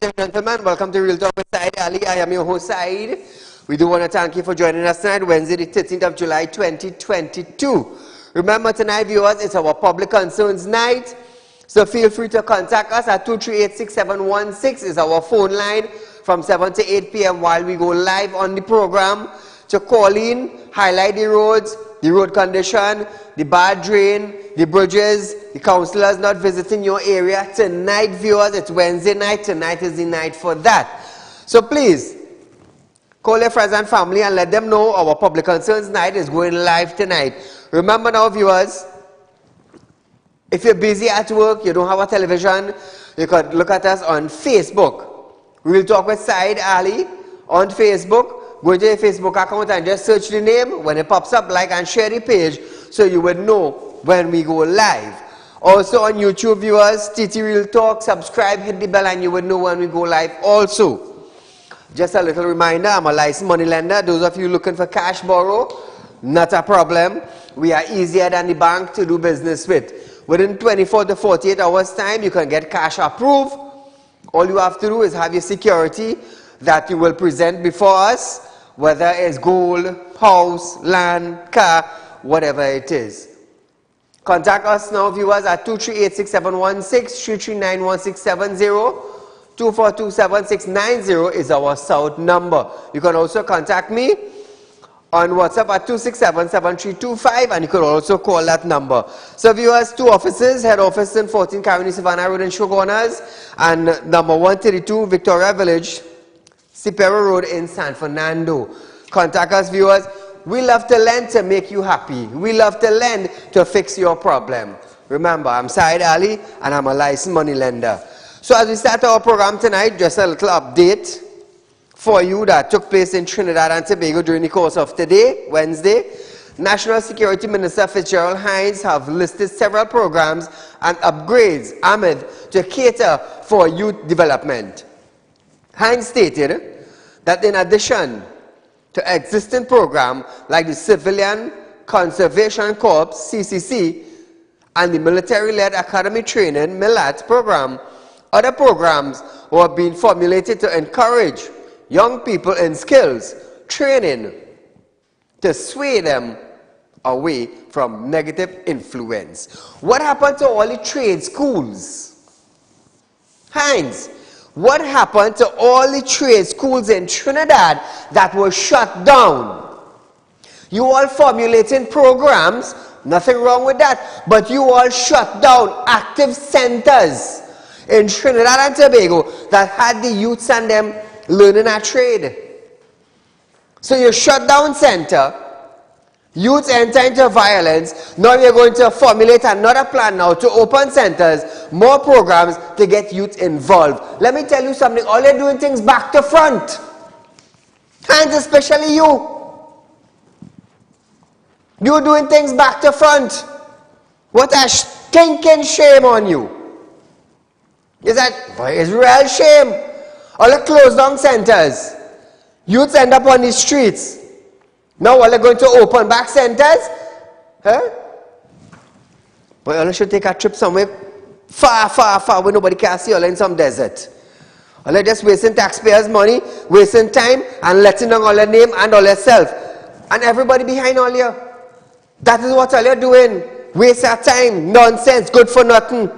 Ladies and gentlemen, welcome to Real Talk with Saieed Ali. I am your host, Saeed. We do want to thank you for joining us tonight, Wednesday, the 13th of July, 2022. Remember tonight, viewers, it's our Public Concerns Night. So feel free to contact us at 238-6716 is our phone line from 7 to 8 p.m. while we go live on the program to call in, highlight the roads, the road condition, the bad drain, the bridges, the councillors not visiting your area. Tonight, viewers, it's Wednesday night. Tonight is the night for that. So please, call your friends and family and let them know our Public Concerns Night is going live tonight. Remember now, viewers, if you're busy at work, you don't have a television, you can look at us on Facebook. Real Talk with Saieed Ali on Facebook. Go to your Facebook account and just search the name. When it pops up, like and share the page so you would know when we go live. Also on YouTube, viewers, TT Real Talk, subscribe, hit the bell, and you would know when we go live also. Just a little reminder, I'm a licensed money lender. Those of you looking for cash borrow, not a problem. We are easier than the bank to do business with. Within 24 to 48 hours time, you can get cash approved. All you have to do is have your security that you will present before us, whether it's gold, house, land, car, whatever it is. Contact us now, viewers, at 238-6716, 339-1670, 242-7690 is our South number. You can also contact me on WhatsApp at 267-7325, and you can also call that number. So viewers, two offices, head office in 14 Caroni Savannah Road in Shogunas, and number 132 Victoria Village, Cipero Road in San Fernando. Contact us, viewers. We love to lend to make you happy. We love to lend to fix your problem. Remember, I'm Saieed Ali and I'm a licensed money lender. So as we start our program tonight, just a little update for you that took place in Trinidad and Tobago during the course of today, Wednesday. National Security Minister Fitzgerald Hines have listed several programs and upgrades amid to cater for youth development. Hines stated that in addition to existing programs like the Civilian Conservation Corps, CCC, and the Military-Led Academy Training, MILAT program, other programs were being formulated to encourage young people in skills, training, to sway them away from negative influence. What happened to all the trade schools? Hines, what happened to all the trade schools in Trinidad that were shut down? You all formulating programs, nothing wrong with that, but you all shut down active centers in Trinidad and Tobago that had the youths and them learning a trade. So you shut down center, youths enter into violence. Now you're going to formulate another plan now to open centers, more programs to get youth involved. Let me tell you something, all you're doing things back to front. And especially you. You're doing things back to front. What a stinking shame on you. Is that, boy, it's real shame. All the closed down centers. Youths end up on the streets. Now all they're going to open back centers? Huh? But all should take a trip somewhere far, far, far where nobody can see all in some desert. All they're just wasting taxpayers' money, wasting time, and letting down all their name and all their self. And everybody behind all you. That is what all you're doing. Waste your time, nonsense, good for nothing.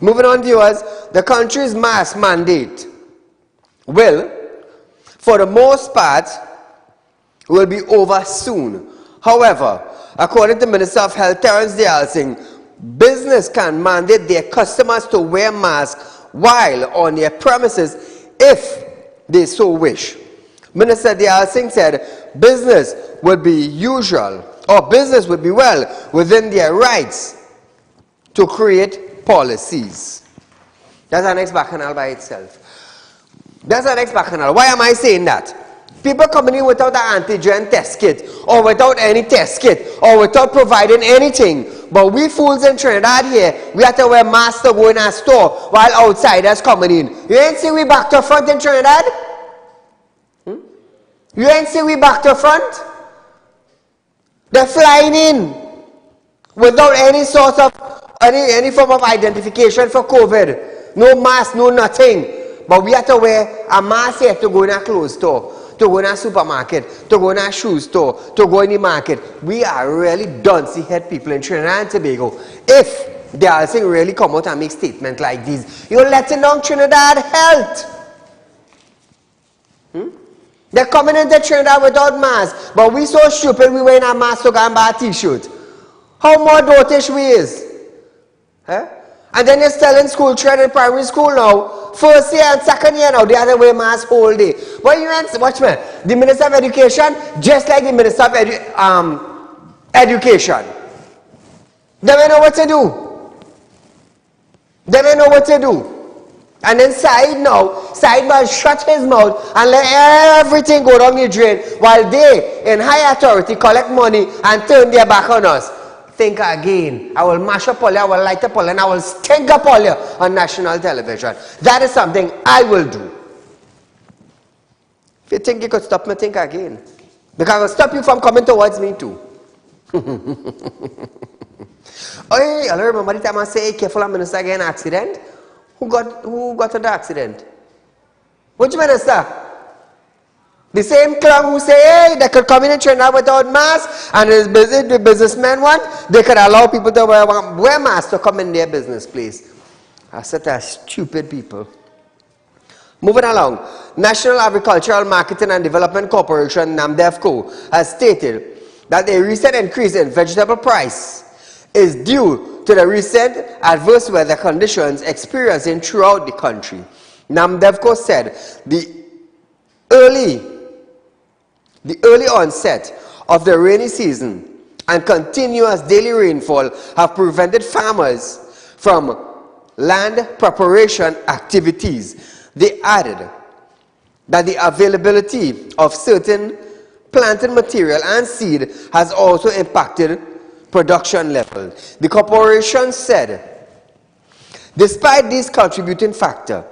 Moving on, viewers, the country's mask mandate will, for the most part, will be over soon. However, according to Minister of Health Terence Dialsing, business can mandate their customers to wear masks while on their premises if they so wish. Minister Dialsing said business would be well within their rights to create policies. That's an ex-bacchanal by itself. That's an ex-bacchanal. Why am I saying that? People coming in without an antigen test kit, or without any test kit, or without providing anything. But we fools in Trinidad here, we have to wear masks to go in a store while outsiders coming in. You ain't see we back to front in Trinidad? You ain't see we back to front? They're flying in without any sort of, any form of identification for COVID. No mask, no nothing. but we have to wear a mask here to go in a clothes store, to go in a supermarket, to go in a shoe store, to go in the market. We are really duncy head people in Trinidad and Tobago. If they are saying really come out and make statements like these, you're letting down Trinidad health. They're coming into Trinidad without masks, but we so stupid we wearing a mask to go and buy a t-shirt. How more dotish we is? Huh? And then you're still in school, children in primary school now, first year and second year now, they have to wear masks whole day. But you know, watch me, the Minister of Education, just like the Minister of Education, they may know what to do. They may know what to do. And then Saieed must shut his mouth and let everything go down the drain while they, in high authority, collect money and turn their back on us. Think again. I will mash up all you, I will light up all you, and I will stink up all you on national television. That is something I will do. If you think you could stop me, think again. Because I will stop you from coming towards me too. Oh, I remember the time I say, hey, careful, I'm going to get an accident. Who got into the accident? Which minister? The same clown who say, hey, they could come in and Trinidad without masks, and the businessmen want, they could allow people to wear masks to come in their business place. I said, that's stupid people. Moving along, National Agricultural Marketing and Development Corporation, NAMDEFCO, has stated that a recent increase in vegetable price is due to the recent adverse weather conditions experiencing throughout the country. NAMDEFCO said the early onset of the rainy season and continuous daily rainfall have prevented farmers from land preparation activities. They added that the availability of certain planting material and seed has also impacted production level. The corporation said, despite this contributing factor,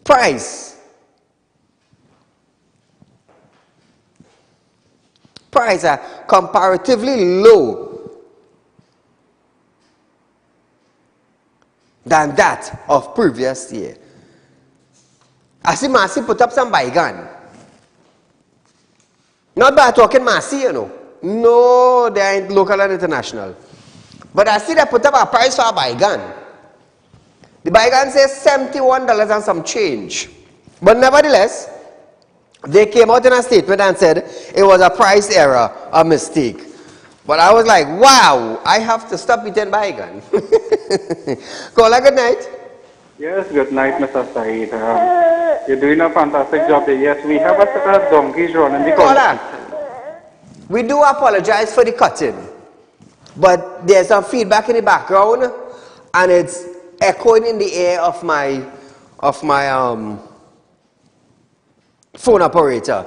prices are comparatively low than that of previous year. I see Massey put up some bygone. Not by talking Massey, you know. No, they ain't local and international. But I see they put up a price for a bygone. The bygone says $71 and some change. But nevertheless, they came out in a statement and said it was a price error, a mistake. But I was like, wow, I have to stop eating bygone. Caller, good night. Yes, good night, Mr. Saeed. You're doing a fantastic job there. Yes, we have a set of donkeys running the Caller, we do apologize for the cutting, but there's some feedback in the background, and it's echoing in the air of my phone operator.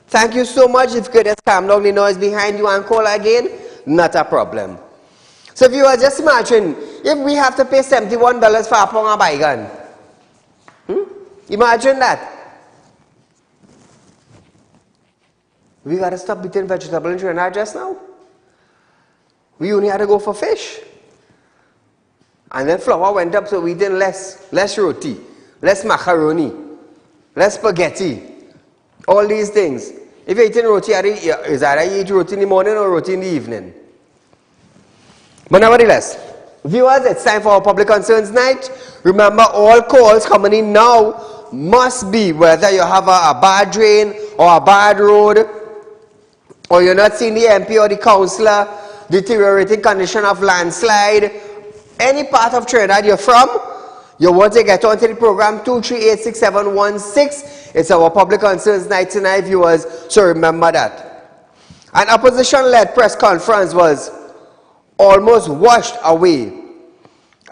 Thank you so much. If you could just calm down the noise behind you and call again, not a problem. So if you are just imagine, if we have to pay $71 for a pound of bygone, imagine that. We got to stop eating vegetable in Trinidad just now. We only had to go for fish. And then flour went up, so we eating less roti, less macaroni, less spaghetti, all these things. If you're eating roti, is either you eat roti in the morning or roti in the evening. But nevertheless, viewers, it's time for our public concerns night. Remember, all calls coming in now must be whether you have a bad drain or a bad road, or you're not seeing the MP or the councillor, deteriorating condition of landslide, any part of Trinidad you're from, you want to get onto the program 2386716. It's our public concerns night tonight, viewers, so remember that. An opposition-led press conference was almost washed away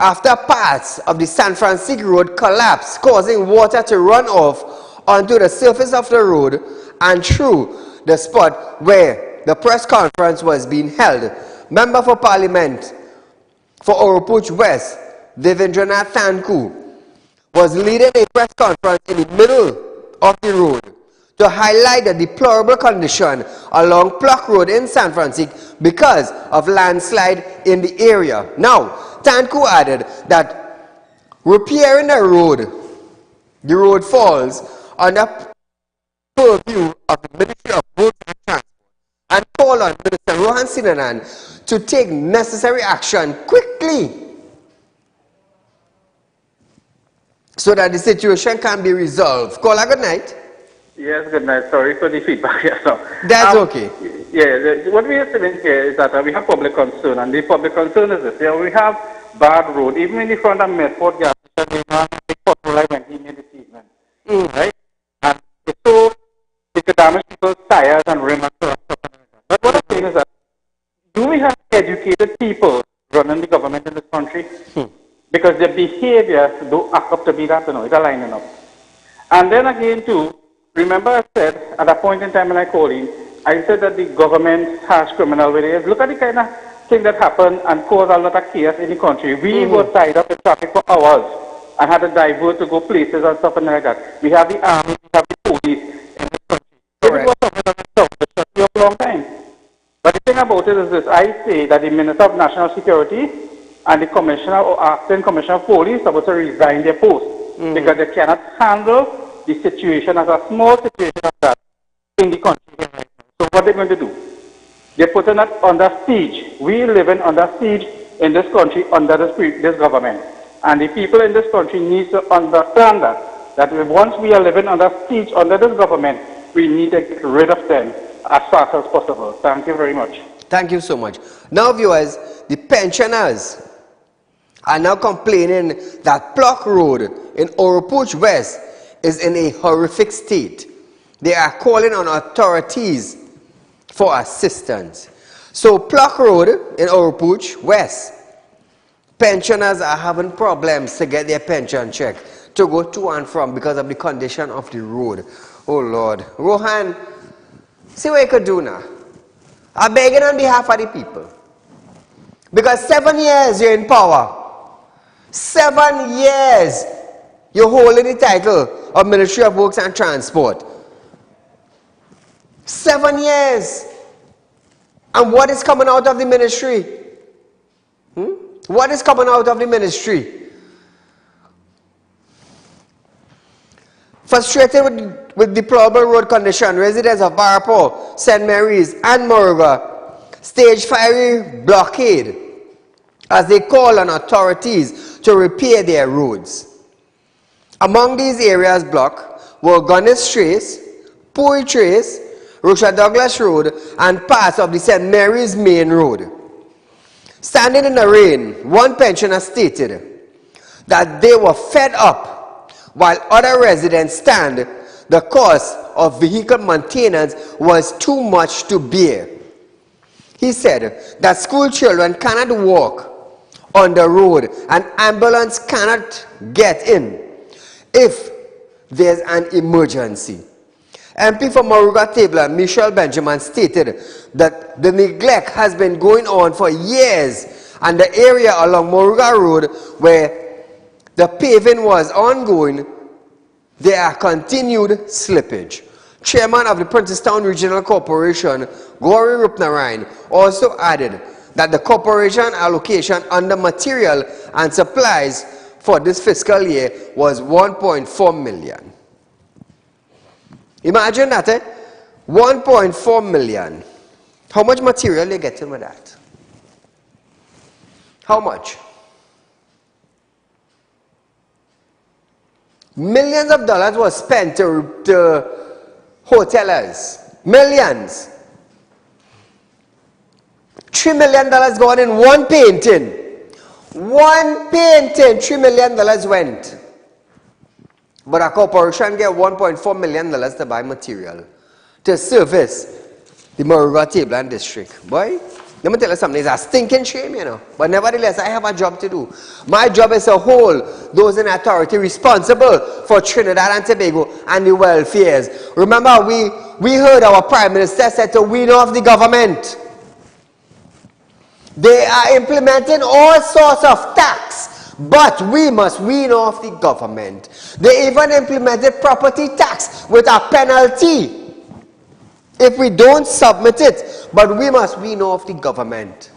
after parts of the San Francisco Road collapsed, causing water to run off onto the surface of the road and through the spot where the press conference was being held. Member for Parliament for Oropuch West, Devendranath Thanku, was leading a press conference in the middle of the road to highlight the deplorable condition along Pluck Road in San Francisco because of landslide in the area. Now, Thanku added that repairing the road the road falls under purview of the Ministry of Roads and Transport, and call on Minister Rohan Sinanan to take necessary action quickly so that the situation can be resolved. Caller, good night. Yes, good night. Sorry for the feedback. Yes, That's okay. Yeah, what we are saying here is that we have public concern, and the public concern is this. Yeah, we have bad road, even in the front of Medford gas station, we have a pothole when he made the statement. Right? And it's so, it could damage people's tires and rims and stuff like that. But what I'm saying is that, do we have educated people running the government in this country? Because their behavior don't act up to be that, it's aligning up. And then again, too, remember I said, at a point in time when I called in, I said that the government has criminal ways. Look at the kind of thing that happened and caused a lot of chaos in the country. We were tied up in traffic for hours and had to divert to go places and stuff like that. We have the army, we have the police in this country. If it was something that was it should be a long time. But the thing about it is this, I say that the Minister of National Security and the Commissioner or Acting Commissioner of Police are supposed to resign their post because they cannot handle the situation as a small situation of that in the country. So what are they going to do? They're putting us under siege. We living under siege in this country under this government. And the people in this country need to understand that once we are living under siege under this government, we need to get rid of them as fast as possible. Thank you very much. Thank you so much. Now, viewers, the pensioners are now complaining that Pluck Road in Oropuch West is in a horrific state. They are calling on authorities for assistance. So Pluck Road in Oropuch West, pensioners are having problems to get their pension check to go to and from because of the condition of the road. Oh Lord. Rohan, see what you could do now. I'm begging on behalf of the people. Because 7 years you're in power. 7 years you're holding the title of Ministry of Works and Transport. 7 years. And what is coming out of the ministry? What is coming out of the ministry? Frustrated with deplorable road condition, residents of Barapo, St. Mary's and Moruga staged fiery blockade as they call on authorities to repair their roads. Among these areas blocked were Gunnis Trace, Puri Trace, Rocha Douglas Road, and parts of the St. Mary's Main Road. Standing in the rain, one pensioner stated that they were fed up while other residents stand. The cost of vehicle maintenance was too much to bear. He said that school children cannot walk on the road and ambulance cannot get in if there's an emergency. MP for Moruga Tabla, Michelle Benjamin, stated that the neglect has been going on for years and the area along Moruga Road where the paving was ongoing, there are continued slippage. Chairman of the Princestown Regional Corporation, Gauri Rupnarayan, also added that the corporation allocation under material and supplies for this fiscal year was 1.4 million. Imagine that, 1.4 million. How much material you getting with that? How much? Millions of dollars was spent to hotelers. Millions. $3 million gone in one painting. One painting, $3 million went. But a corporation get $1.4 million to buy material to service the Moruga Tabland district. Boy, let me tell you something, it's a stinking shame, you know. But nevertheless, I have a job to do. My job is to hold those in authority responsible for Trinidad and Tobago and the welfares. Remember, we heard our Prime Minister said to wean off the government. They are implementing all sorts of tax, but we must wean off the government. They even implemented property tax with a penalty if we don't submit it, but we must wean off the government.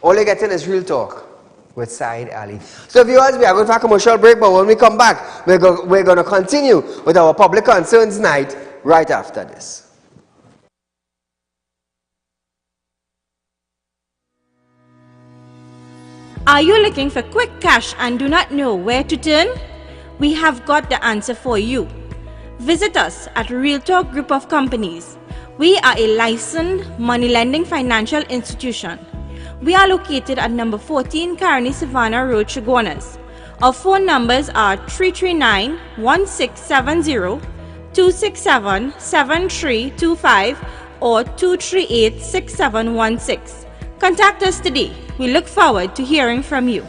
All you're getting is real talk. with Saieed Ali. So viewers, we are going for a commercial break, but when we come back, we're going to continue with our public concerns night right after this. Are you looking for quick cash and do not know where to turn? We have got the answer for you. Visit us at RealTalk Group of Companies. We are a licensed money lending financial institution. We are located at number 14 Caroni Savannah Road, Chaguanas. Our phone numbers are 339-1670, 267-7325 or 238-6716. Contact us today. We look forward to hearing from you.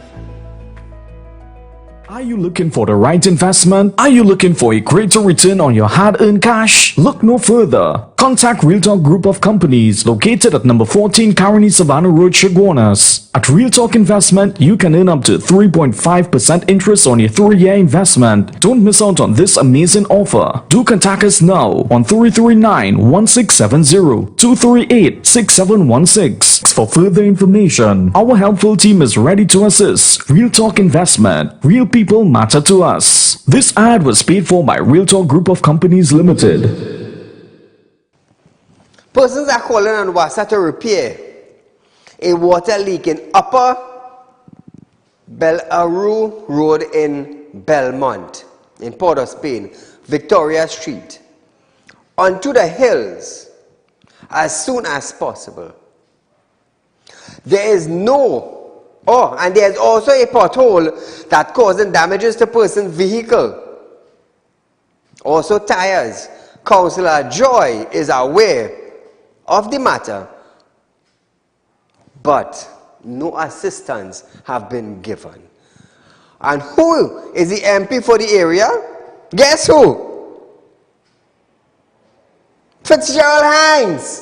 Are you looking for the right investment? Are you looking for a greater return on your hard-earned cash? Look no further. Contact RealTalk Group of Companies located at number 14 Caroni Savannah Road, Chaguanas. At RealTalk Investment, you can earn up to 3.5% interest on your 3-year investment. Don't miss out on this amazing offer. Do contact us now on 339-1670, 238-6716 for further information. Our helpful team is ready to assist. RealTalk Investment. Real people matter to us. This ad was paid for by RealTalk Group of Companies Limited. Persons are calling on WASA to repair a water leak in Upper Belaru Road in Belmont, in Port of Spain, Victoria Street, onto the hills as soon as possible. There is and there is also a pothole that causing damages to person's vehicle, also tires. Councillor Joy is aware of the matter, but no assistance have been given. And who is the MP for the area? Guess who? Fitzgerald Hines.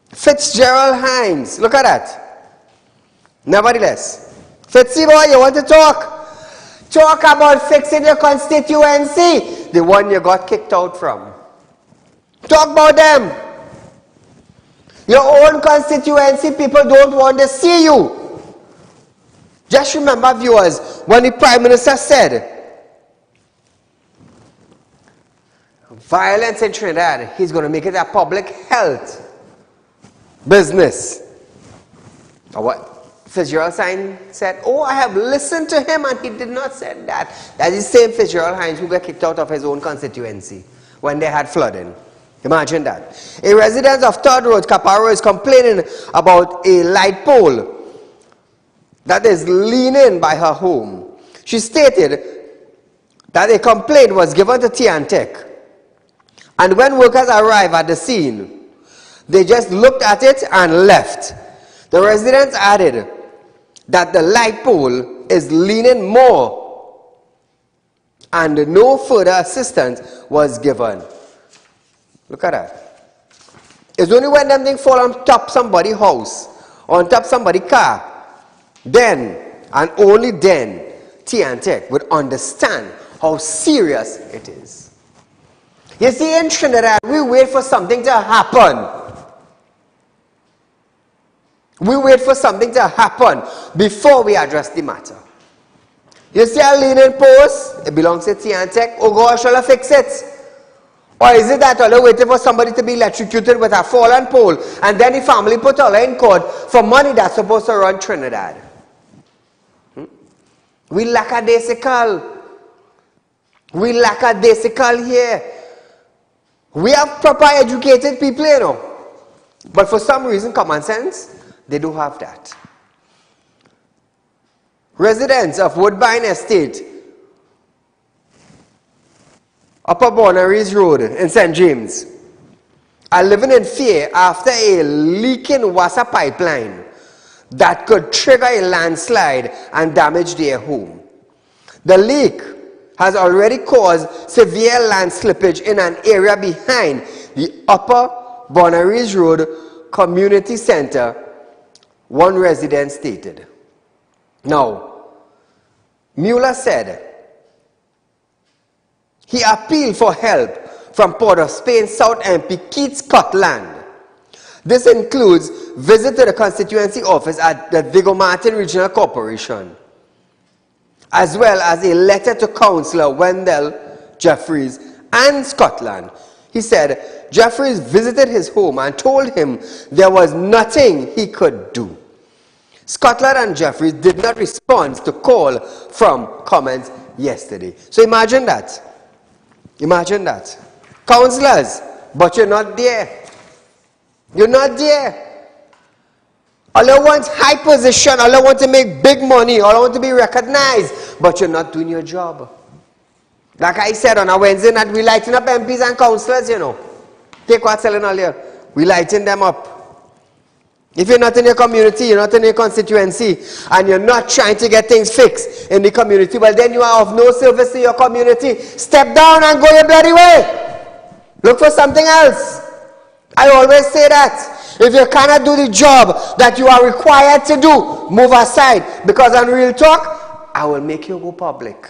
Fitzgerald Hines. Look at that. Nevertheless, Fitzy boy, you want to talk? Talk about fixing your constituency, the one you got kicked out from. Talk about them. Your own constituency, people don't want to see you. Just remember, viewers, when the Prime Minister said violence in Trinidad, he's going to make it a public health business. Or what? Fitzgerald Hines said, oh, I have listened to him and he did not say that. That's the same Fitzgerald Hines who got kicked out of his own constituency when they had flooding. Imagine that. A resident of Third Road, Caparo, is complaining about a light pole that is leaning by her home. She stated that a complaint was given to T&Tech, and when workers arrived at the scene, they just looked at it and left. The residents added that the light pole is leaning more and no further assistance was given. Look at that. It's only when them things fall on top somebody's house, on top somebody's car, then and only then T&Tech would understand how serious it is. You see, in Trinidad, we wait for something to happen. We wait for something to happen before we address the matter. You see a leaning post, it belongs to T&Tech. Oh God, shall I fix it? Or is it that all they're waiting for somebody to be electrocuted with a fallen pole and then the family put all in court for money that's supposed to run Trinidad? We lackadaisical. We lackadaisical here. We have proper educated people, you know. But for some reason, common sense, they do have that. Residents of Woodbine Estate, Upper Bonaries Road in St. James, are living in fear after a leaking water pipeline that could trigger a landslide and damage their home. The leak has already caused severe land slippage in an area behind the Upper Bonaries Road Community Center, one resident stated. Now, Mueller said he appealed for help from Port of Spain South MP Keith Scotland. This includes visit to the constituency office at the Vigo Martin Regional Corporation, as well as a letter to Councillor Wendell Jeffries and Scotland. He said Jeffries visited his home and told him there was nothing he could do. Scotland and Jeffries did not respond to call from comments yesterday. So imagine that. Imagine that. Councillors, but you're not there. You're not there. All you want high position, all you want to make big money, all you want to be recognized, but you're not doing your job. Like I said on a Wednesday night, we lighten up MPs and councillors, you know. Take what's selling all here. We lighten them up. If you're not in your community, you're not in your constituency, and you're not trying to get things fixed in the community, well then you are of no service to your community. Step down and go your bloody way. Look for something else. I always say that. If you cannot do the job that you are required to do, move aside. Because on Real Talk, I will make you go public.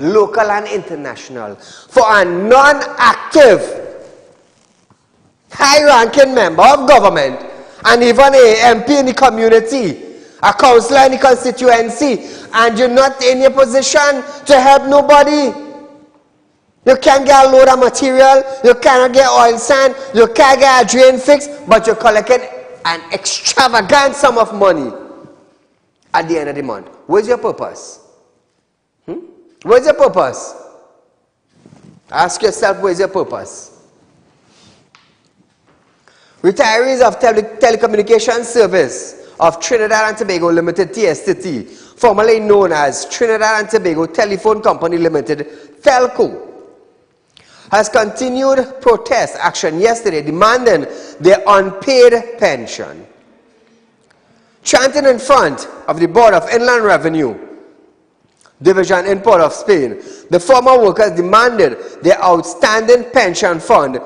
Local and international. For a non-active, high-ranking member of government, and even a MP in the community, a councillor in the constituency, and you're not in your position to help nobody. You can't get a load of material, you cannot get oil sand, you can't get a drain fixed, but you're collecting an extravagant sum of money at the end of the month. Where's your purpose? Where's your purpose? Ask yourself, where's your purpose? Retirees of Telecommunications Service of Trinidad and Tobago Limited, TSTT, formerly known as Trinidad and Tobago Telephone Company Limited, TELCO, has continued protest action yesterday demanding their unpaid pension. Chanting in front of the Board of Inland Revenue Division in Port of Spain, the former workers demanded their outstanding pension fund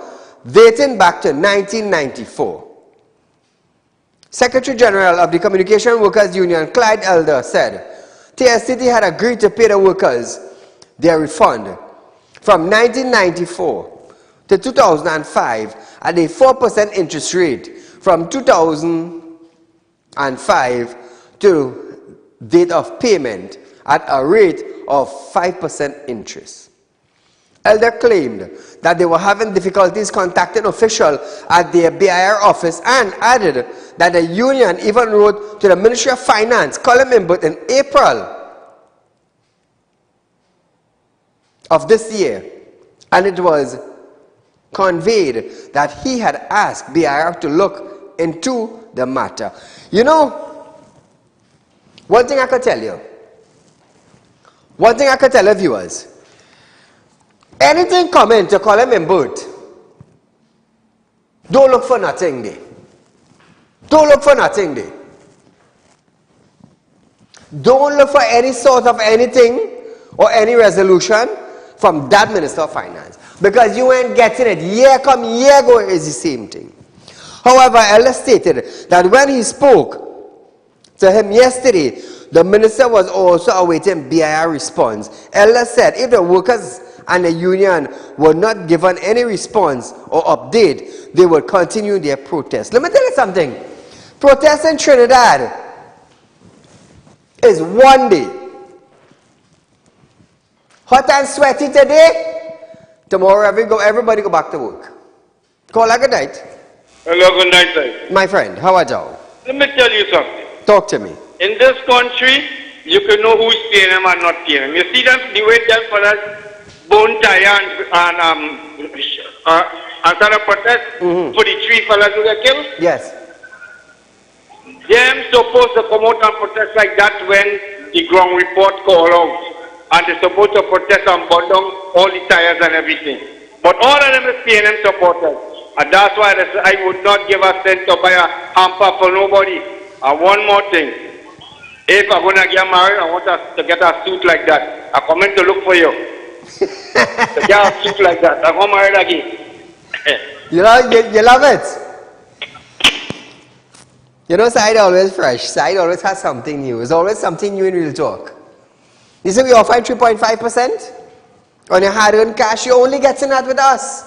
dating back to 1994. Secretary General of the Communication Workers Union, Clyde Elder, said TSTT had agreed to pay the workers their refund from 1994 to 2005 at a 4% interest rate from 2005 to date of payment at a rate of 5% interest. Elder claimed that they were having difficulties contacting officials at their BIR office and added that the union even wrote to the Ministry of Finance, Colin Imbut, in April of this year, and it was conveyed that he had asked BIR to look into the matter. You know, one thing I could tell you, viewers, anything coming to Colin Imbut, don't look for nothing there. Don't look for nothing there. Don't look for any sort of anything or any resolution from that Minister of Finance, because you ain't getting it. Year come, year go, is the same thing. However, Elder stated that when he spoke to him yesterday, the minister was also awaiting BIR response. Elder said if the workers and the union were not given any response or update, they would continue their protest. Let me tell you something. Protest in Trinidad is one day. Hot and sweaty today, tomorrow everybody go back to work. Call a good night. Hello, good night, sir. My friend, how are you? Let me tell you something. Talk to me. In this country, you can know who's paying them and not paying them. You see them, the way them fellas bone tie and start a protest for the 3 fellas who got killed? Yes. Them supposed to come out and protest like that when the ground report call out. And they're supposed to protest and burn down all the tires and everything. But all of them is PNM supporters. And that's why I would not give a cent to buy a hamper for nobody. And one more thing. If I'm going to get married, I want to get a suit like that. I come in to look for you. To get a suit like that. I'm going to marry again. You love it. You know, Saieed always fresh. Saieed always has something new. There's always something new in Real Talk. You see, we offer 3.5% on your hard-earned cash. You're only getting that with us.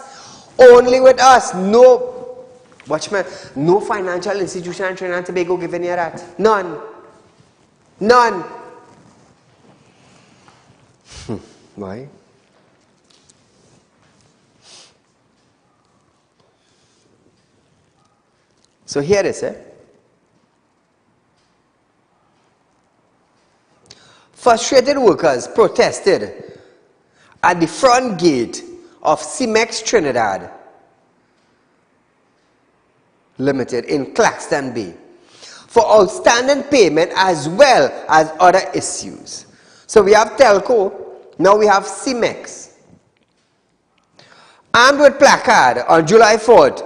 Only with us. No Watch me. No financial institution in Trinidad and Tobago giving you that. None. None. Why? So here it is. Frustrated workers protested at the front gate of Cemex Trinidad Limited in Claxton Bay for outstanding payment as well as other issues. So we have Telco, now we have Cemex. Armed with placard on July 4th,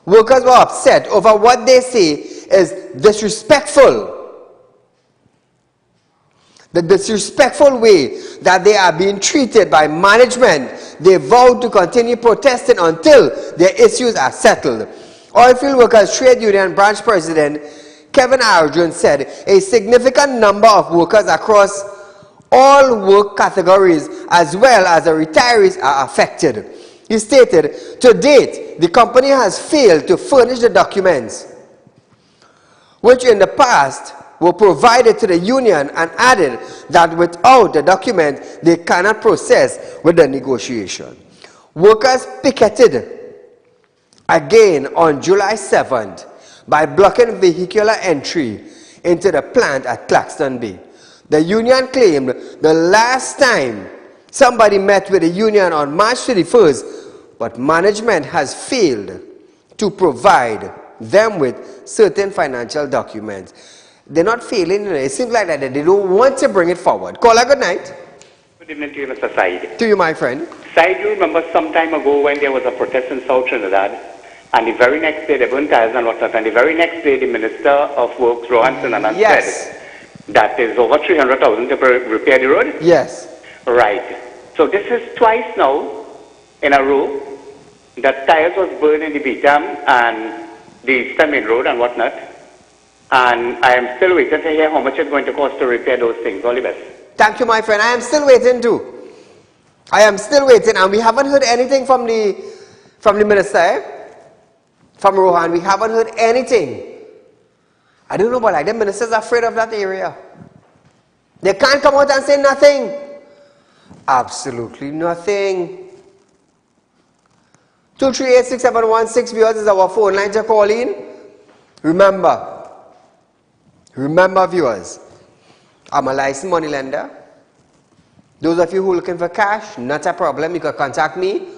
workers were upset over what they say is disrespectful. The disrespectful way that they are being treated by management. They vowed to continue protesting until their issues are settled. Oilfield Workers Trade Union Branch President Kevin Arjun said a significant number of workers across all work categories as well as the retirees are affected. He stated, to date, the company has failed to furnish the documents which in the past were provided to the union, and added that without the document, they cannot process with the negotiation. Workers picketed again on July 7th by blocking vehicular entry into the plant at Claxton Bay. The union claimed the last time somebody met with the union on March 31st, but management has failed to provide them with certain financial documents. They're not failing. It seems like that they don't want to bring it forward. Caller, good night. Good evening to you, Mr. Said. To you, my friend. Said, you remember some time ago when there was a protest in South Trinidad, and the very next day they burned tires and whatnot, and the very next day the Minister of Works, Rohan Sinanan, said that is over 300,000 to repair the road? Yes. Right. So this is twice now in a row that tires was burned in the Beatam and the Eastern Main Road and whatnot. And I am still waiting to hear how much it's going to cost to repair those things. All the best. Thank you, my friend. I am still waiting too. I am still waiting, and we haven't heard anything from the minister, from Rohan. We haven't heard anything. I don't know, but like the minister's afraid of that area. They can't come out and say nothing. Absolutely nothing. 2386716 viewers is our phone line to call in. Remember viewers, I'm a licensed money lender. Those of you who are looking for cash, not a problem. You can contact me,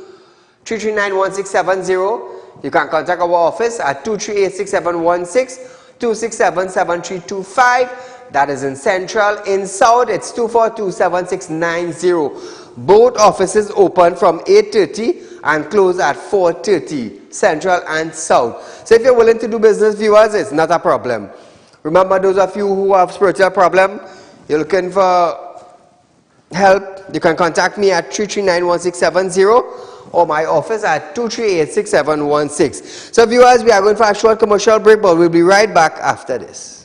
3391670. You can contact our office at 2386716, 2677325. That is in Central. In South, it's 2427690. Both offices open from 8:30 and close at 4:30, Central and South. So if you're willing to do business, viewers, it's not a problem. Remember, those of you who have spiritual problem, you're looking for help, you can contact me at 3391670 or my office at 2386716. So viewers, we are going for a short commercial break, but we'll be right back after this.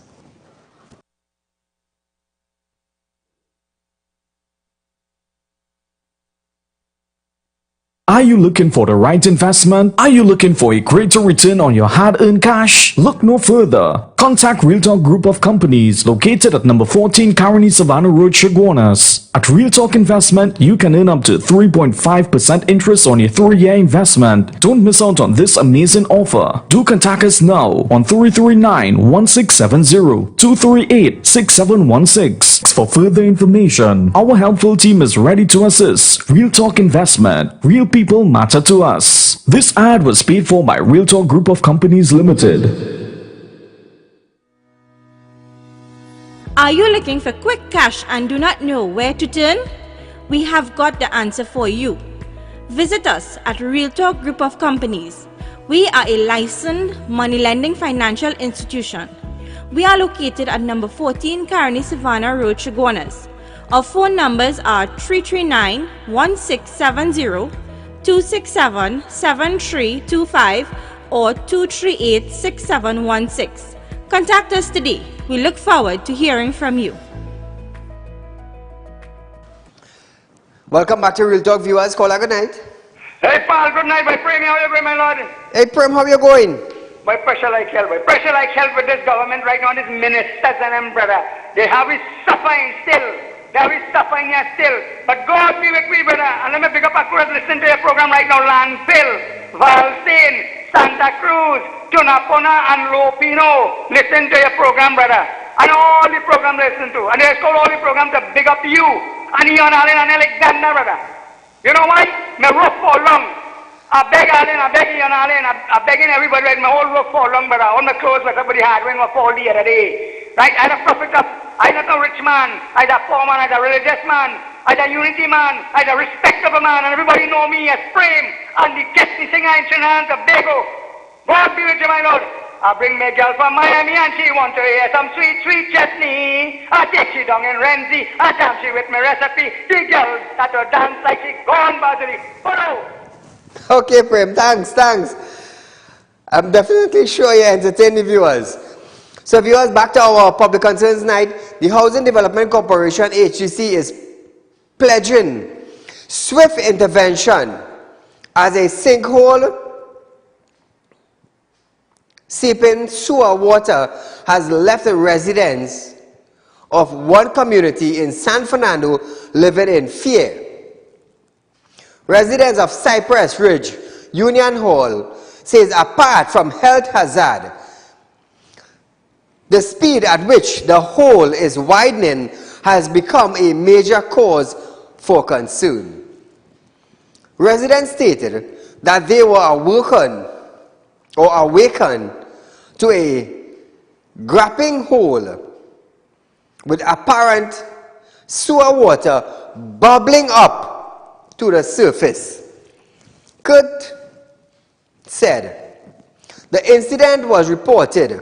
Are you looking for the right investment? Are you looking for a greater return on your hard-earned cash? Look no further. Contact RealTalk Group of Companies located at number 14 Caroni Savannah Road, Chaguanas. At RealTalk Investment, you can earn up to 3.5% interest on your 3-year investment. Don't miss out on this amazing offer. Do contact us now on 339-1670, 238-6716. For further information, our helpful team is ready to assist. RealTalk Investment. Real people matter to us. This ad was paid for by RealTalk Group of Companies Limited. Are you looking for quick cash and do not know where to turn? We have got the answer for you. Visit us at RealTalk Group of Companies. We are a licensed money lending financial institution. We are located at number 14 Caroni Savannah Road, Chaguanas. Our phone numbers are 339-1670, 267-7325 or 238-6716. Contact us today. We look forward to hearing from you. Welcome back to Real Talk, viewers. Caller, good night. Hey, Paul, good night. By praying, how you going, my lord? Hey, Prem, how you going? Boy, pressure like hell, boy. Pressure like hell with this government right now, these ministers and them, brother. They have it suffering still. They have it suffering here still. But God be with me, brother. And let me pick up a crowd, listen to your program right now. Landfill, Valstein, Santa Cruz, Tunapona, and Lopino. Listen to your program, brother. And all the programs listen to. And they call all the programs to big up you. And Ian Allen and Alexander, brother. You know why? My roof for long. I beg Allen, I beg Ian Allen, I'm begging everybody, right? My whole work for long, but all my clothes that somebody had when I fall the other day. Right? I'm a prophet of, I'm not a rich man, I'm a poor man, I'm a religious man, I'm a unity man, I'm a respectable man, and everybody know me as Frame, and the guest singer in Trinidad and Tobago. God be with you, my Lord. I bring my girl from Miami and she want to hear some sweet, sweet chutney. I take she down in Renzi, I dance she with my recipe. The girl that will dance like she gone by the photo. Okay, Prem, thanks. I'm definitely sure you entertain the viewers. So viewers, back to our public concerns night. The Housing Development Corporation, HDC, is pledging swift intervention as a sinkhole seeping sewer water has left the residents of one community in San Fernando living in fear. Residents of Cypress Ridge, Union Hall, says apart from health hazard, the speed at which the hole is widening has become a major cause for concern. Residents stated that they were awakened to a gaping hole with apparent sewer water bubbling up to the surface. Kurt said the incident was reported,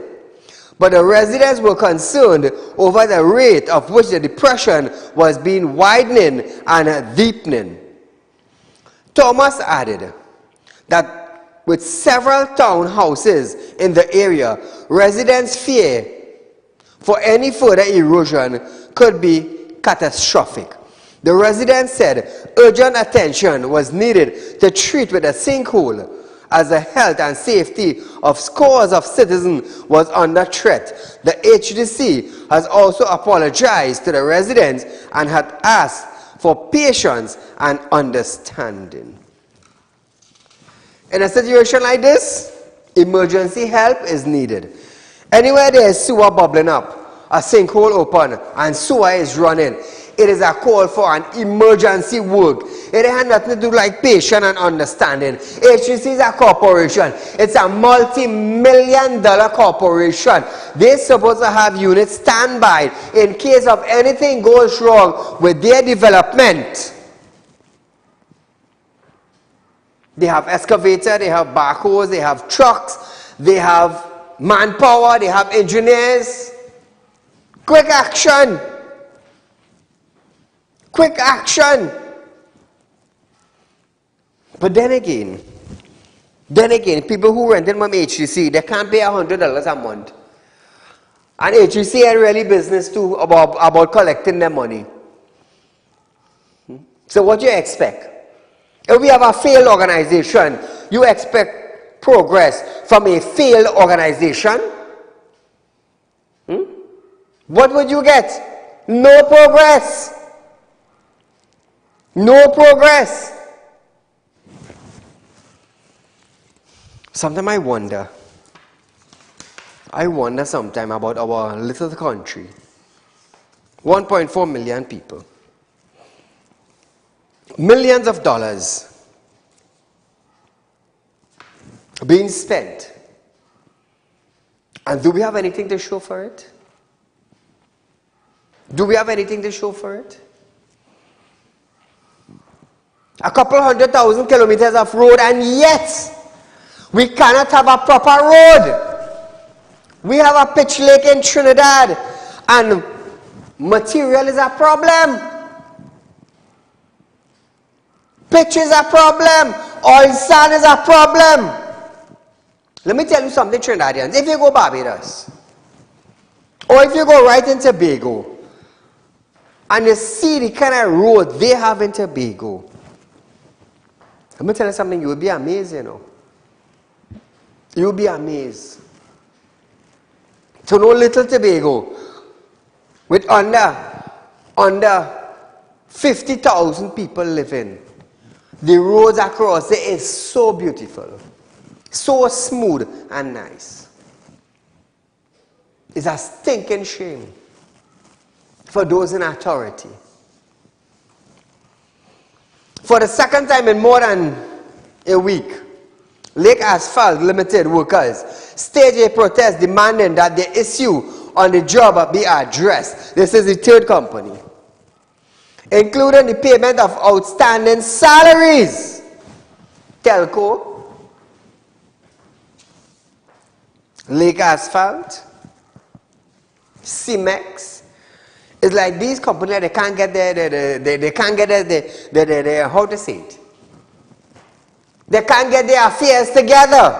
but the residents were concerned over the rate of which the depression was being widening and deepening. Thomas added that with several townhouses in the area, residents fear for any further erosion could be catastrophic. The residents said urgent attention was needed to treat with a sinkhole as the health and safety of scores of citizens was under threat. The HDC has also apologized to the residents and had asked for patience and understanding. In a situation like this, emergency help is needed. Anywhere there is sewer bubbling up, a sinkhole open, and sewer is running, it is a call for an emergency work. It has nothing to do like patience and understanding. HTC is a corporation. It's a multi-million-dollar corporation. They're supposed to have units standby in case of anything goes wrong with their development. They have excavator, they have backhoes, they have trucks, they have manpower, they have engineers. Quick action. Quick action. But then again, people who rented from HTC, they can't pay $100 a month. And HTC had really business too about collecting their money. So what do you expect? If we have a failed organization, you expect progress from a failed organization? What would you get? No progress. No progress. Sometimes I wonder sometimes about our little country. 1.4 million people. Millions of dollars being spent. And do we have anything to show for it? Do we have anything to show for it? A couple 100,000 kilometers of road, and yet we cannot have a proper road. We have a pitch lake in Trinidad, and material is a problem. Pitch is a problem. Oil sand is a problem. Let me tell you something, Trinidadians. If you go Barbados, or if you go right in Tobago, and you see the kind of road they have in Tobago, let me tell you something, you will be amazed, you know. You'll be amazed. So no little Tobago with under 50,000 people living. The roads across there is so beautiful, so smooth and nice. It's a stinking shame for those in authority. For the second time in more than a week, Lake Asphalt Limited workers staged a protest demanding that the issue on the job be addressed. This is the third company, including the payment of outstanding salaries. Telco, Lake Asphalt, Cemex. It's like these companies, they can't get their how to say it? They can't get their affairs together.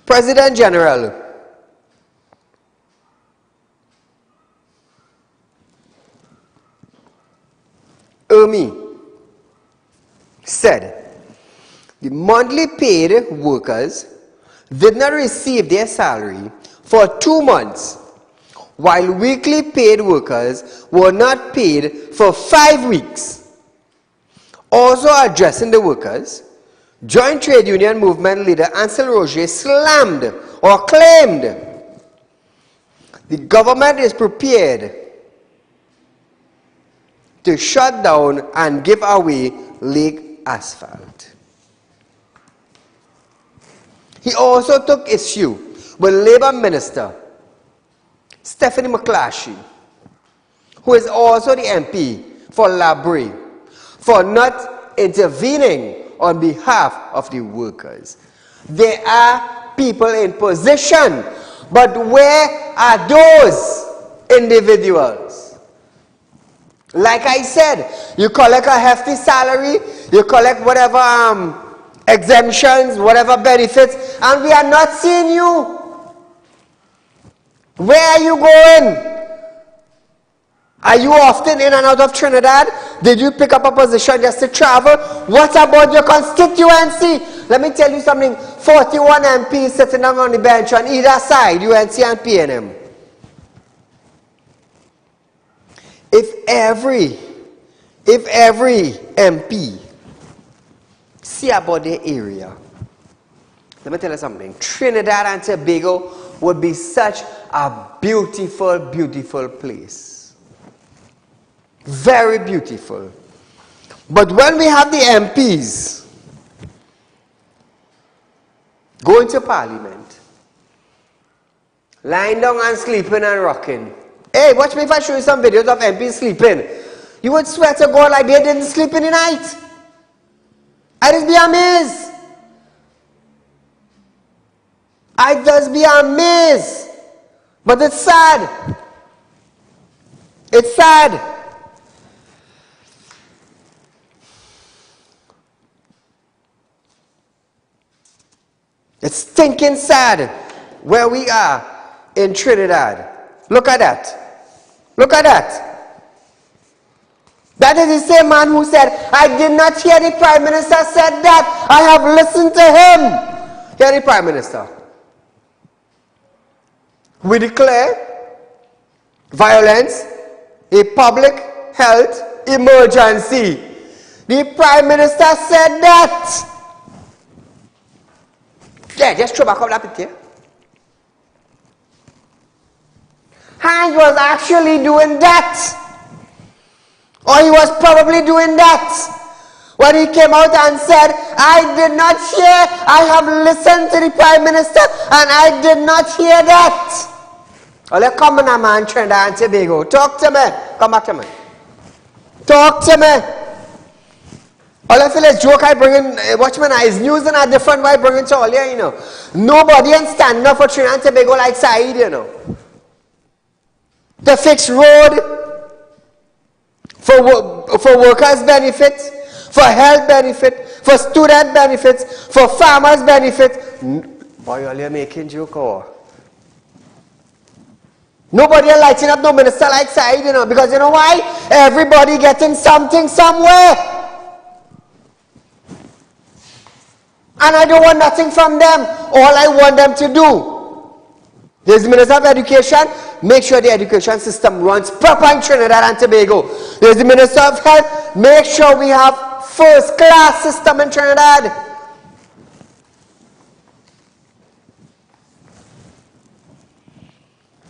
President General Ermi said the monthly paid workers did not receive their salary for 2 months, while weekly paid workers were not paid for 5 weeks. Also addressing the workers, Joint Trade Union Movement leader Ansel Roger slammed or claimed the government is prepared to shut down and give away Lake Asphalt. He also took issue with Labour Minister Stephanie McClashy, who is also the MP for Labrie, for not intervening on behalf of the workers. There are people in position, but where are those individuals? Like I said, you collect a hefty salary, you collect whatever exemptions, whatever benefits, and we are not seeing you. Where are you going? Are you often in and out of Trinidad? Did you pick up a position just to travel? What about your constituency? Let me tell you something. 41 MPs sitting down on the bench on either side, UNC and PNM. If every MP see about their area, let me tell you something. Trinidad and Tobago would be such a beautiful, beautiful place. Very beautiful. But when we have the MPs going to Parliament, lying down and sleeping and rocking. Hey, watch me if I show you some videos of MPs sleeping. You would swear to God like they didn't sleep in the night. I just be amazed. I just be amazed. But it's sad. It's sad. It's stinking sad where we are in Trinidad. Look at that. Look at that. That is the same man who said, I did not hear the Prime Minister said that. I have listened to him. Hear the Prime Minister. We declare violence a public health emergency. The Prime Minister said that. Yeah, just throw back up that picture. And he was actually doing that. Or he was probably doing that. When he came out and said, I did not hear, I have listened to the Prime Minister and I did not hear that. Oh, let's come on, man, Trinidad and Tobago. Talk to me. Come back to me. Talk to me. All I feel is joke I bring in, watchman, is news in a different way I bring it to all here, you know. Nobody can stand up for Trinidad and Tobago like Saieed, you know. To fix road, for workers' benefits, for health benefits, for student benefits, for farmers' benefits. Boy, all you're making joke or? Nobody are lighting up no minister like Saieed, you know, because you know why? Everybody getting something somewhere. And I don't want nothing from them. All I want them to do. There's the Minister of Education. Make sure the education system runs proper in Trinidad and Tobago. There's the Minister of Health. Make sure we have first class system in Trinidad.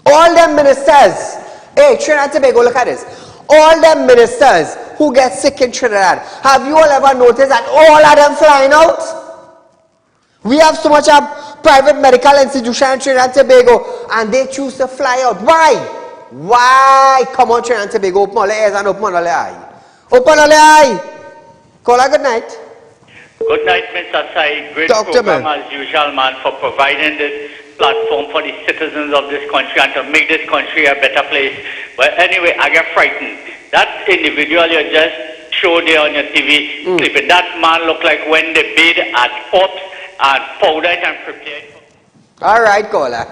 All them ministers. Hey, Trinidad and Tobago, look at this. All them ministers who get sick in Trinidad. Have you all ever noticed that all of them flying out? We have so much of private medical institution in Trinidad and Tobago, and they choose to fly out. Why? Why? Come on, Trinidad and Tobago, open all the ears and open all the eye. Open all the eye. Call her good night. Good night, Mr. Saeed. Great Doctor, program man. as usual, man, for providing this platform for the citizens of this country and to make this country a better place. But anyway, I get frightened. That individual you just showed there on your TV clipping, that man looked like when they bathe at Ops and powder it and prepare it. All right, caller.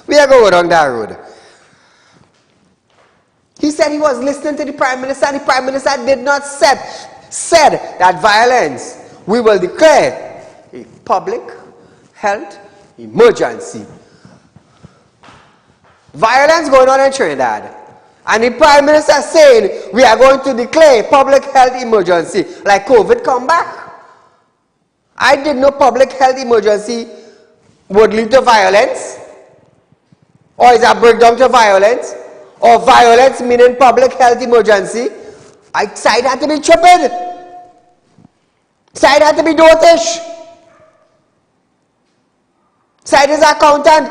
We are going down that road. He said he was listening to the Prime Minister. The Prime Minister did not said that violence, we will declare a public health emergency. Violence going on in Trinidad. And the Prime Minister saying we are going to declare public health emergency like COVID come back. I didn't know public health emergency would lead to violence. Or is a breakdown to violence. Or violence meaning public health emergency. Side had to be tripping. Side had to be dotish. Side is accountant.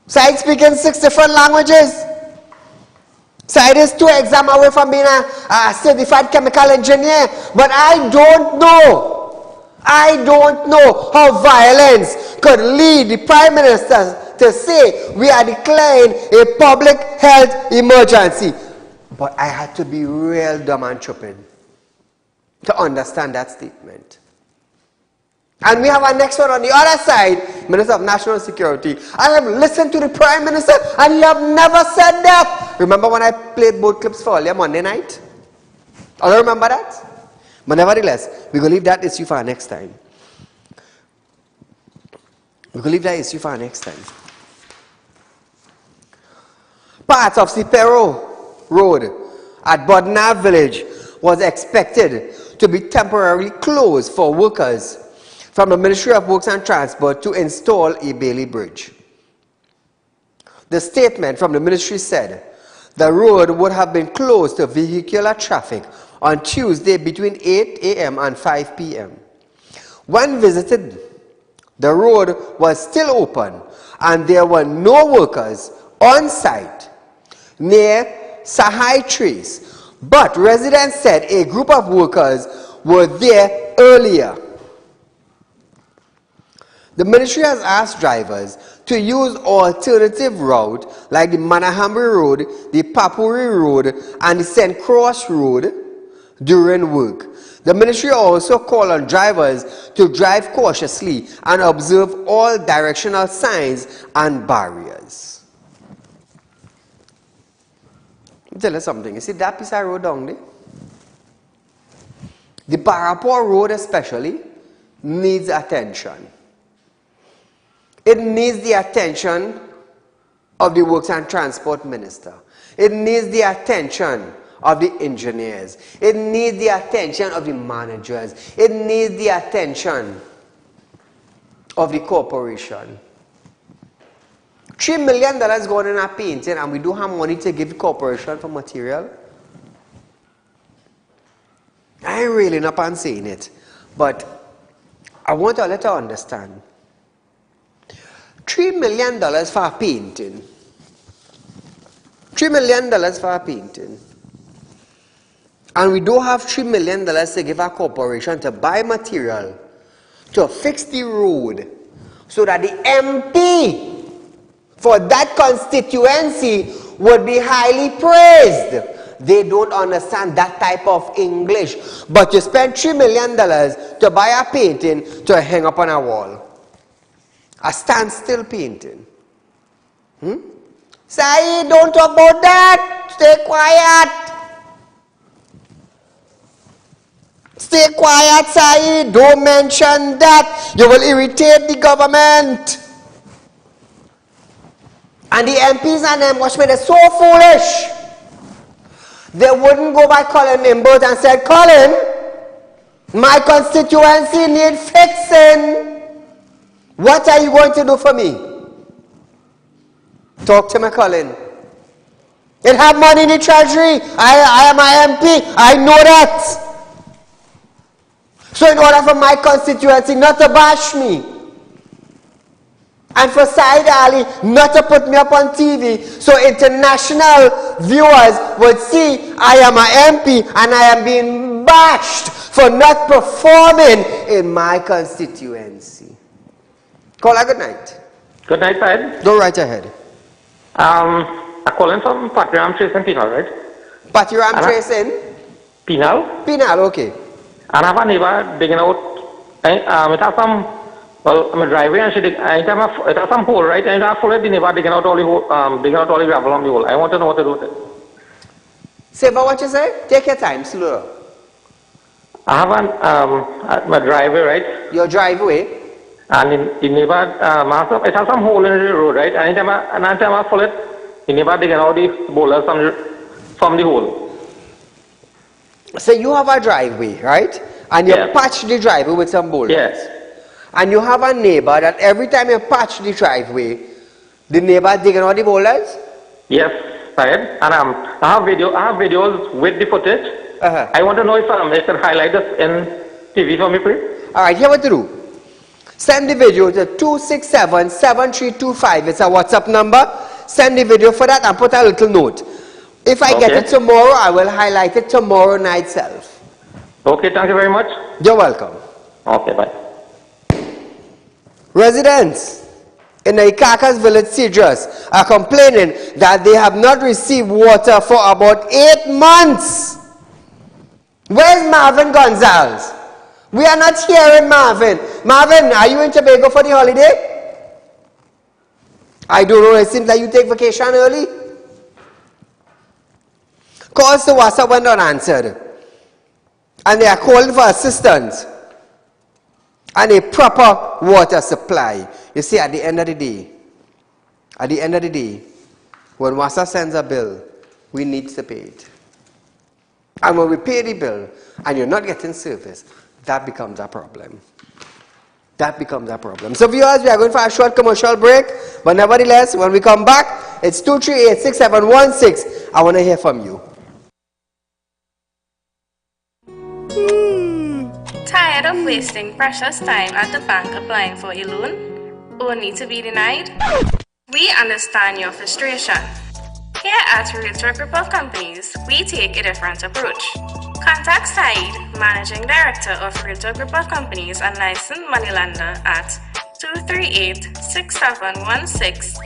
Side speaking 6 different languages. Side is 2 exams away from being a certified chemical engineer. But I don't know. I don't know how violence could lead the Prime Minister to say we are declaring a public health emergency. But I had to be real dumb and tripping to understand that statement. And we have our next one on the other side, Minister of National Security. I have listened to the Prime Minister and he have never said that. Remember when I played both clips for earlier Monday night? I don't remember that. But nevertheless, we're going to leave that issue for our next time. We're going to leave that issue for our next time. Parts of Sipero Road at Bodnar Village was expected to be temporarily closed for workers from the Ministry of Works and Transport to install a Bailey Bridge. The statement from the ministry said the road would have been closed to vehicular traffic on Tuesday between 8 a.m. and 5 p.m. When visited, the road was still open and there were no workers on site near Sahai Trace, but residents said a group of workers were there earlier. The ministry has asked drivers to use alternative route like the Manahambri Road, the Papuri Road, and the St. Cross Road during work. The ministry also called on drivers to drive cautiously and observe all directional signs and barriers. Let me tell you something. You see that piece of road down there? The Barapur Road especially needs attention. It needs the attention of the Works and Transport Minister. It needs the attention of the engineers. It needs the attention of the managers. It needs the attention of the corporation. $3 million going in our painting and we don't have money to give the corporation for material. I ain't really not on saying it, but I want to let her understand. $3 million for a painting. $3 million for a painting. And we don't have $3 million to give our corporation to buy material to fix the road so that the MP for that constituency would be highly praised. They don't understand that type of English. But you spend $3 million to buy a painting to hang up on a wall. A standstill painting. Saeed, don't talk about that. Stay quiet. Stay quiet, Saeed. Don't mention that. You will irritate the government. And the MPs and them, watch me, they're so foolish. They wouldn't go by Colin Nimbert and said, Colin, my constituency needs fixing. What are you going to do for me? Talk to me, Colin. It have money in the treasury. I am an MP. I know that. So in order for my constituency not to bash me, and for Saieed Ali not to put me up on TV, so international viewers would see I am an MP and I am being bashed for not performing in my constituency. Call a good night. Good night, Saeed. Go right ahead. I'm calling from Patiram Trace and Penal, right? Patiram Trace in? Penal. Penal, okay. And I have a neighbor digging out. It has some, well, I'm a driveway and it has some hole, right? And I followed the neighbor digging out all the gravel on the hole. I want to know what to do with it. Say about what you say? Take your time, slower. I have my driveway, right? Your driveway? And the neighbor, it has some hole in the road, right? And anytime I follow it, the neighbor digging out the boulders from the hole. So you have a driveway, right? And you patch the driveway with some boulders. Yes. And you have a neighbor that every time you patch the driveway, the neighbor digging out the boulders? Yes, Saeed. And I have videos with the footage. I want to know if you can highlight this in TV for me, please. Alright, here what to do. Send the video to 267-7325. It's a WhatsApp number. Send the video for that and put a little note. If I get it tomorrow, I will highlight it tomorrow night self. Okay, thank you very much. You're welcome. Okay, bye. Residents in the Ikakas village, Cedros, are complaining that they have not received water for about 8 months. Where's Marvin Gonzalez? We are not hearing Marvin. Marvin, are you in Tobago for the holiday? I don't know. It seems like you take vacation early. Calls to WhatsApp went unanswered. And they are calling for assistance. And a proper water supply. You see, at the end of the day, when WhatsApp sends a bill, we need to pay it. And when we pay the bill, and you're not getting service, that becomes a problem. That becomes a problem. So viewers, we are going for a short commercial break. But nevertheless, when we come back, it's 238-6716. I want to hear from you. Tired of wasting precious time at the bank applying for a loan, only to be denied? We understand your frustration. Here at Realtor Group of Companies, we take a different approach. Contact Saeed, Managing Director of Realtor Group of Companies and licensed moneylender at 238-6716,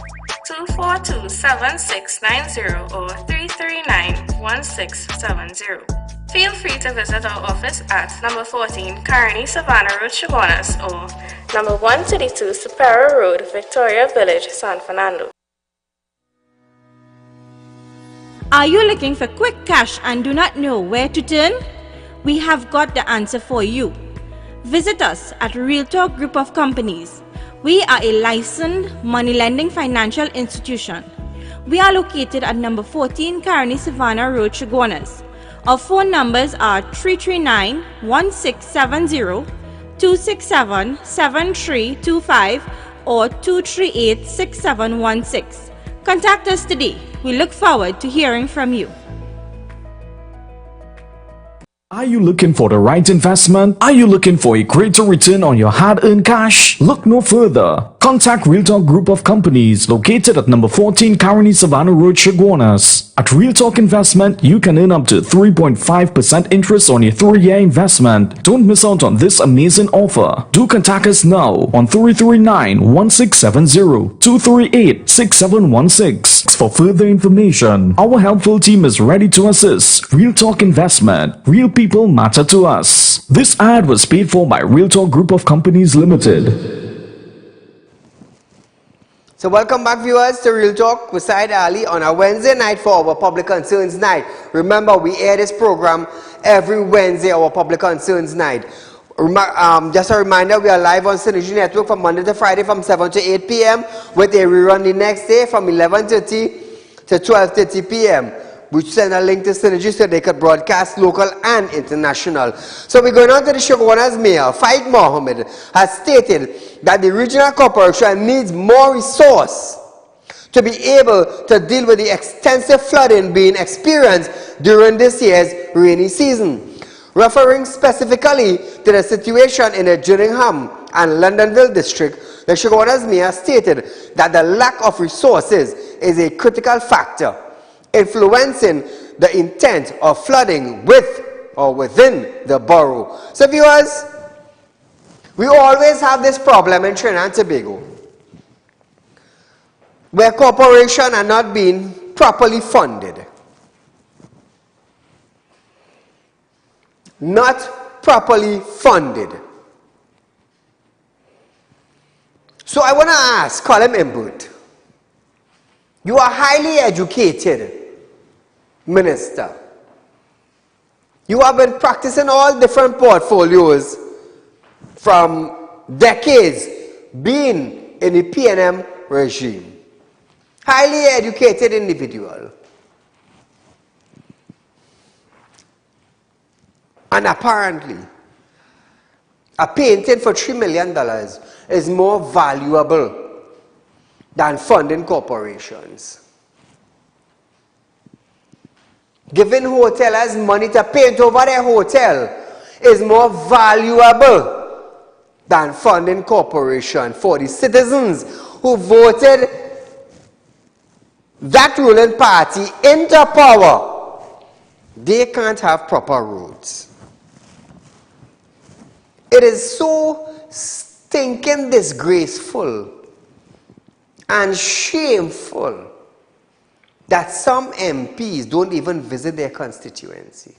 242-7690 or 339-1670. Feel free to visit our office at number 14 Carney Savannah Road, Chaguanas, or number 132 Superior Road, Victoria Village, San Fernando. Are you looking for quick cash and do not know where to turn? We have got the answer for you. Visit us at Realtor Group of Companies. We are a licensed money lending financial institution. We are located at number 14 Carney Savannah Road, Chaguanas. Our phone numbers are 339-1670, 267-7325 or 238-6716. Contact us today. We look forward to hearing from you. Are you looking for the right investment? Are you looking for a greater return on your hard-earned cash? Look no further. Contact Realtalk Group of Companies located at number 14 Carney Savannah Road, Chaguanas. At Realtalk Investment, you can earn up to 3.5% interest on your 3-year investment. Don't miss out on this amazing offer. Do contact us now on 339-1670, 238-6716. For further information, our helpful team is ready to assist. Realtalk Investment. Real people matter to us. This ad was paid for by Realtalk Group of Companies Limited. So welcome back viewers to Real Talk with Saieed Ali on a Wednesday night for our Public Concerns Night. Remember, we air this program every Wednesday, our public concerns night. Just a reminder, we are live on Synergy Network from Monday to Friday from 7 to 8 p.m. with a rerun the next day from 11:30 to 12:30 p.m. We send a link to Synergy so they could broadcast local and international. So we're going on to the Shoguna's mayor, Faik Mohammed, has stated that the regional corporation needs more resource to be able to deal with the extensive flooding being experienced during this year's rainy season. Referring specifically to the situation in the Gillingham and Londonville district, the Shoguna's mayor stated that the lack of resources is a critical factor influencing the intent of flooding with or within the borough. So viewers, we always have this problem in Trinidad and Tobago where corporations are not being properly funded. Not properly funded. So I want to ask Colin Imbert, you are highly educated minister. You have been practicing all different portfolios from decades being in the PNM regime. Highly educated individual. And apparently, a painting for $3 million is more valuable than funding corporations. Giving hoteliers money to paint over their hotel is more valuable than funding corporation for the citizens who voted that ruling party into power. They can't have proper roads. It is so stinking disgraceful and shameful that some MPs don't even visit their constituency.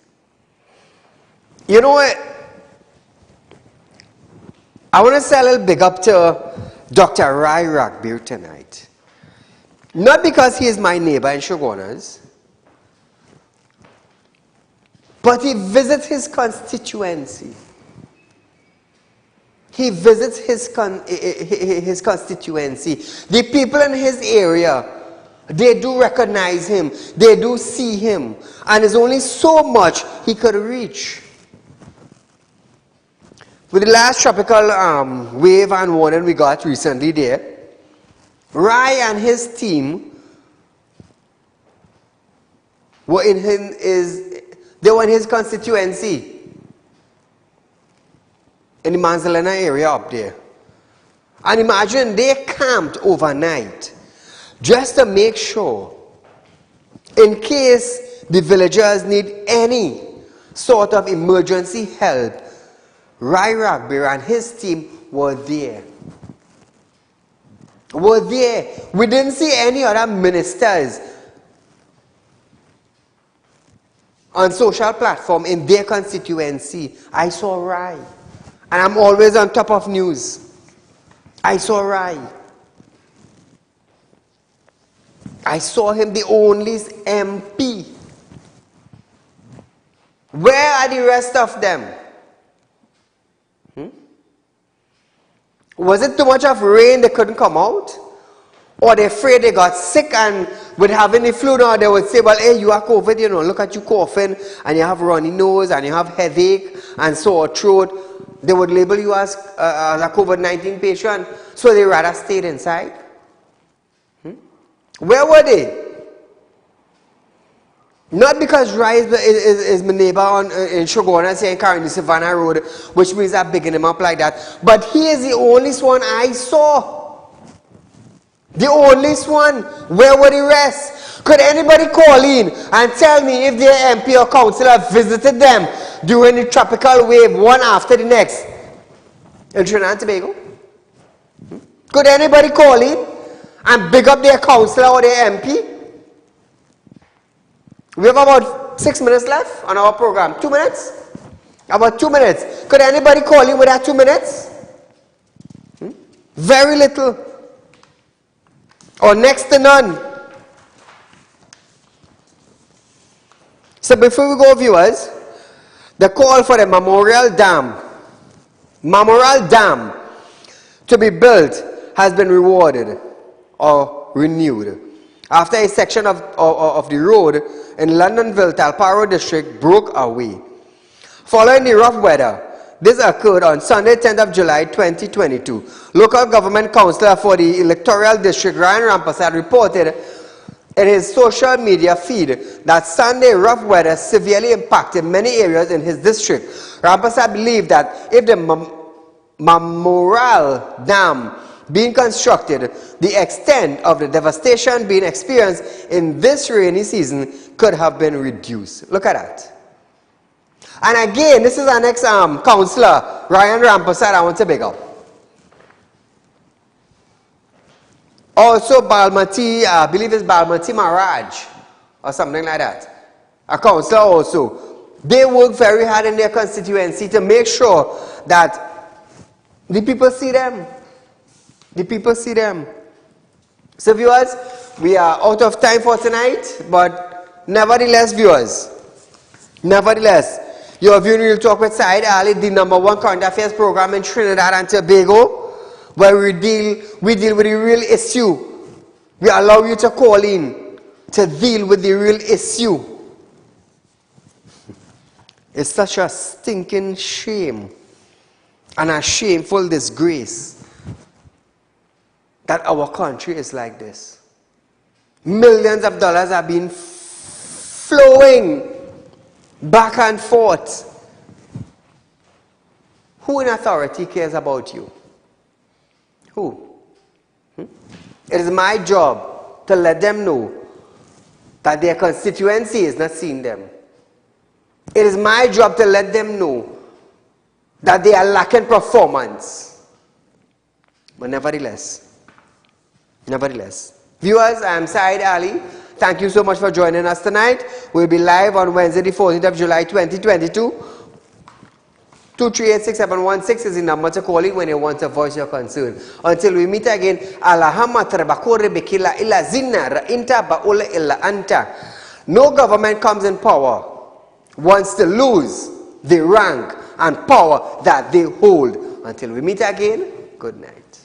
You know what? I want to say a little big up to Dr. Rai Ragbir tonight. Not because he is my neighbor in Shogunas, but he visits his constituency. He visits his constituency. The people in his area, they do recognize him. They do see him. And there's only so much he could reach. With the last tropical wave and warning we got recently there, Rai and his team were in his constituency in the Manzalena area up there. And imagine they camped overnight just to make sure, in case the villagers need any sort of emergency help, Rai Ragbir and his team were there. We didn't see any other ministers on social platform in their constituency. I saw Rai. And I'm always on top of news. I saw Rai. I saw him, the only MP. Where are the rest of them? Was it too much of rain they couldn't come out? Or they're afraid they got sick and with having the flu now they would say, well, hey, you are COVID, you know, look at you coughing and you have runny nose and you have headache and sore throat. They would label you as a COVID-19 patient, so they rather stayed inside. Where were they? Not because Rai is my neighbor in Shogunas here in Caroni Savannah Road, which means I'm bigging him up like that, but he is the only one I saw. The only one. Where were the rest? Could anybody call in and tell me if their MP or councillor visited them during the tropical wave, one after the next, in Trinidad and Tobago? Could anybody call in and big up their councillor or their MP? We have about 6 minutes left on our program. 2 minutes? About 2 minutes. Could anybody call in with that 2 minutes? Very little. Or next to none. So before we go, viewers, The call for the Memorial Dam to be built has been rewarded or renewed after a section of the road in Londonville, Talparo district broke away. Following the rough weather, this occurred on Sunday, 10th of July, 2022. Local government councillor for the electoral district, Ryan Rampersad, reported in his social media feed that Sunday rough weather severely impacted many areas in his district. Rampersad believed that if the Memorial Dam being constructed, the extent of the devastation being experienced in this rainy season could have been reduced. Look at that. And again, this is our next councillor, Ryan Rampersad, I want to big up. Also, Balmati, I believe it's Balmati Maharaj, or something like that. A councillor also. They work very hard in their constituency to make sure that the people see them. The people see them. So viewers, we are out of time for tonight, but nevertheless, viewers, you are viewing Real Talk with Saieed Ali, the #1 current affairs program in Trinidad and Tobago, where we deal with the real issue. We allow you to call in to deal with the real issue. It's such a stinking shame and a shameful disgrace that our country is like this. Millions of dollars have been flowing back and forth. Who in authority cares about you? Who? It is my job to let them know that their constituency is not seeing them. It is my job to let them know that they are lacking performance. But nevertheless, viewers, I am Saieed Ali. Thank you so much for joining us tonight. We'll be live on Wednesday, the 14th of July, 2022. 238-6716 is the number to call in when you want to voice your concern. Until we meet again, no government comes in power wants to lose the rank and power that they hold. Until we meet again, good night.